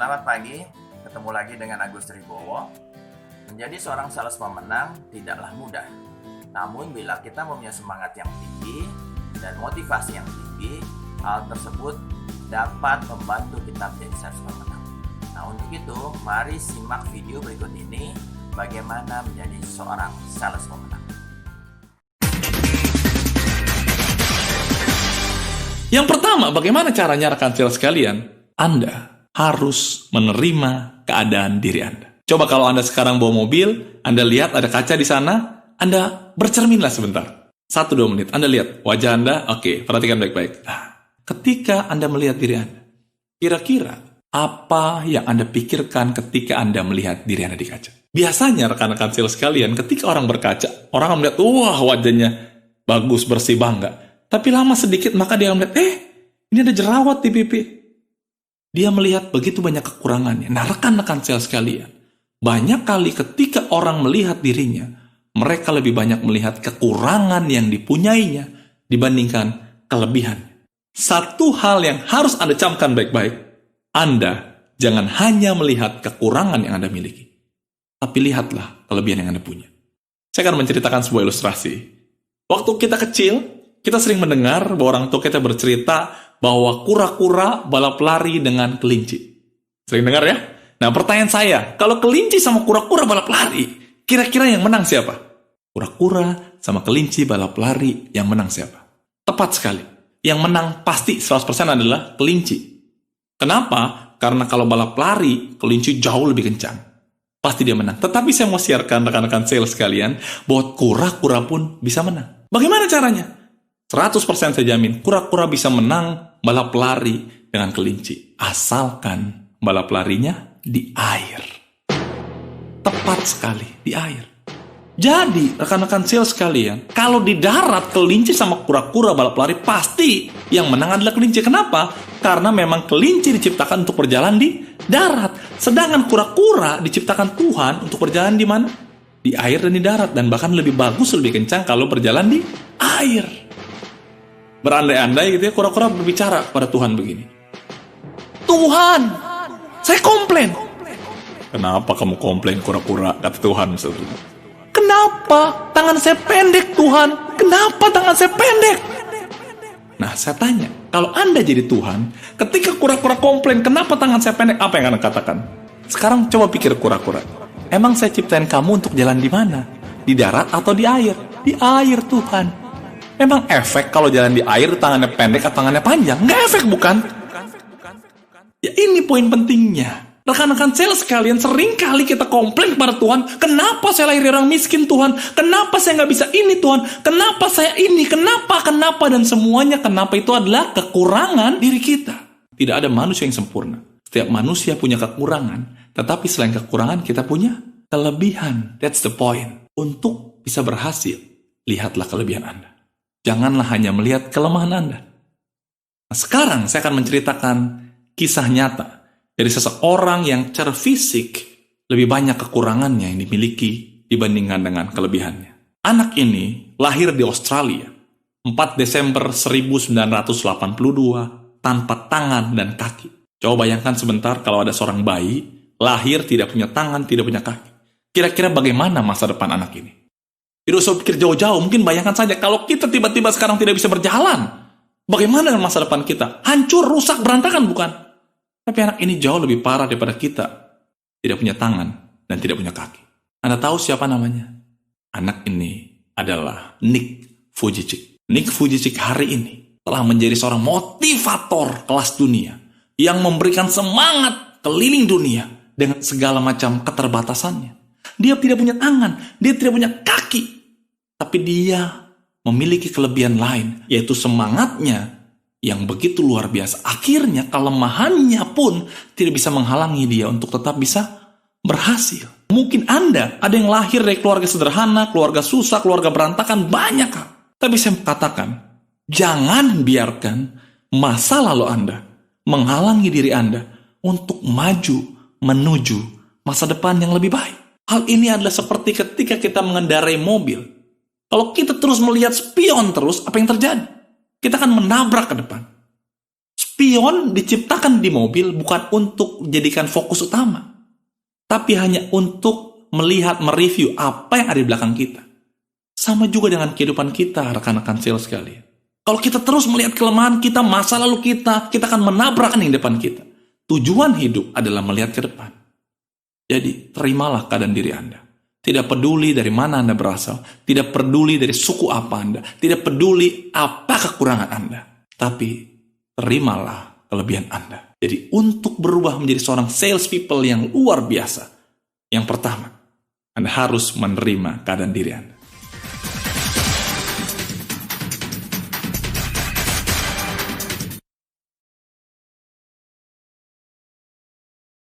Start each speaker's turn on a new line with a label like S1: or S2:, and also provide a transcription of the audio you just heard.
S1: Selamat pagi, ketemu lagi dengan Agus Tribowo. Menjadi seorang sales pemenang tidaklah mudah. Namun bila kita mempunyai semangat yang tinggi dan motivasi yang tinggi, hal tersebut dapat membantu kita menjadi sales pemenang. Nah, untuk itu, mari simak video berikut ini bagaimana menjadi seorang sales pemenang.
S2: Yang pertama, bagaimana caranya rekan sales sekalian? Anda harus menerima keadaan diri Anda. Coba kalau Anda sekarang bawa mobil, Anda lihat ada kaca di sana, Anda bercerminlah sebentar. 1-2 menit, Anda lihat wajah Anda, oke, perhatikan baik-baik. Nah, ketika Anda melihat diri Anda, kira-kira apa yang Anda pikirkan ketika Anda melihat diri Anda di kaca? Biasanya rekan-rekan sales sekalian, ketika orang berkaca, orang melihat, wah wajahnya bagus, bersih, bangga. Tapi lama sedikit maka dia melihat, ini ada jerawat di pipi. Dia melihat begitu banyak kekurangannya. Nah, rekan-rekan sales sekalian, banyak kali ketika orang melihat dirinya, mereka lebih banyak melihat kekurangan yang dipunyainya dibandingkan kelebihan. Satu hal yang harus Anda camkan baik-baik, Anda jangan hanya melihat kekurangan yang Anda miliki, tapi lihatlah kelebihan yang Anda punya. Saya akan menceritakan sebuah ilustrasi. Waktu kita kecil, kita sering mendengar bahwa orang tua kita bercerita bahwa kura-kura balap lari dengan kelinci. Sering dengar ya? Nah, pertanyaan saya, kalau kelinci sama kura-kura balap lari, kira-kira yang menang siapa? Kura-kura sama kelinci balap lari, yang menang siapa? Tepat sekali. Yang menang pasti 100% adalah kelinci. Kenapa? Karena kalau balap lari, kelinci jauh lebih kencang. Pasti dia menang. Tetapi saya mau siarkan rekan-rekan sales sekalian, bahwa kura-kura pun bisa menang. Bagaimana caranya? 100% saya jamin, kura-kura bisa menang balap lari dengan kelinci. Asalkan balap larinya di air. Tepat sekali, di air. Jadi, rekan-rekan sales sekalian, kalau di darat kelinci sama kura-kura balap lari, pasti yang menang adalah kelinci. Kenapa? Karena memang kelinci diciptakan untuk berjalan di darat. Sedangkan kura-kura diciptakan Tuhan untuk berjalan di mana? Di air dan di darat. Dan bahkan lebih bagus, lebih kencang kalau berjalan di air. Berandai-andai gitu ya, kura-kura berbicara kepada Tuhan begini. Tuhan, saya komplain. Kenapa kamu komplain kura-kura? Kata Tuhan. Kenapa tangan saya pendek Tuhan? Kenapa tangan saya pendek? Nah, saya tanya, kalau Anda jadi Tuhan, ketika kura-kura komplain, kenapa tangan saya pendek? Apa yang Anda katakan? Sekarang coba pikir kura-kura. Emang saya ciptain kamu untuk jalan di mana? Di darat atau di air? Di air, Tuhan. Memang efek kalau jalan di air tangannya pendek atau tangannya panjang? Nggak efek, bukan? Ya, ini poin pentingnya. Rekan-rekan sales sekalian, sering kali kita komplain kepada Tuhan, kenapa saya lahir orang miskin Tuhan? Kenapa saya nggak bisa ini Tuhan? Kenapa saya ini? Kenapa? Dan semuanya kenapa itu adalah kekurangan diri kita. Tidak ada manusia yang sempurna. Setiap manusia punya kekurangan. Tetapi selain kekurangan, kita punya kelebihan. That's the point. Untuk bisa berhasil, lihatlah kelebihan Anda. Janganlah hanya melihat kelemahan Anda. Nah, sekarang saya akan menceritakan kisah nyata dari seseorang yang secara fisik lebih banyak kekurangannya yang dimiliki dibandingkan dengan kelebihannya. Anak ini lahir di Australia 4 Desember 1982 tanpa tangan dan kaki. Coba bayangkan sebentar kalau ada seorang bayi lahir tidak punya tangan, tidak punya kaki. Kira-kira bagaimana masa depan anak ini? Tidak usah pikir jauh-jauh, mungkin bayangkan saja kalau kita tiba-tiba sekarang tidak bisa berjalan. Bagaimana dengan masa depan kita? Hancur, rusak, berantakan, bukan? Tapi anak ini jauh lebih parah daripada kita. Tidak punya tangan dan tidak punya kaki. Anda tahu siapa namanya? Anak ini adalah Nick Vujicic. Nick Vujicic hari ini telah menjadi seorang motivator kelas dunia yang memberikan semangat keliling dunia dengan segala macam keterbatasannya. Dia tidak punya tangan, dia tidak punya kaki, tapi dia memiliki kelebihan lain, yaitu semangatnya yang begitu luar biasa. Akhirnya kelemahannya pun tidak bisa menghalangi dia untuk tetap bisa berhasil. Mungkin Anda ada yang lahir dari keluarga sederhana, keluarga susah, keluarga berantakan, banyak. Tapi saya katakan, jangan biarkan masa lalu Anda menghalangi diri Anda untuk maju menuju masa depan yang lebih baik. Hal ini adalah seperti ketika kita mengendarai mobil. Kalau kita terus melihat spion terus, apa yang terjadi? Kita akan menabrak ke depan. Spion diciptakan di mobil bukan untuk jadikan fokus utama, tapi hanya untuk melihat, mereview apa yang ada di belakang kita. Sama juga dengan kehidupan kita, rekan-rekan sales sekalian. Kalau kita terus melihat kelemahan kita, masa lalu kita akan menabrak yang di depan kita. Tujuan hidup adalah melihat ke depan. Jadi, terimalah keadaan diri Anda. Tidak peduli dari mana Anda berasal, tidak peduli dari suku apa Anda, tidak peduli apa kekurangan Anda. Tapi, terimalah kelebihan Anda. Jadi, untuk berubah menjadi seorang sales people yang luar biasa, yang pertama, Anda harus menerima keadaan diri Anda.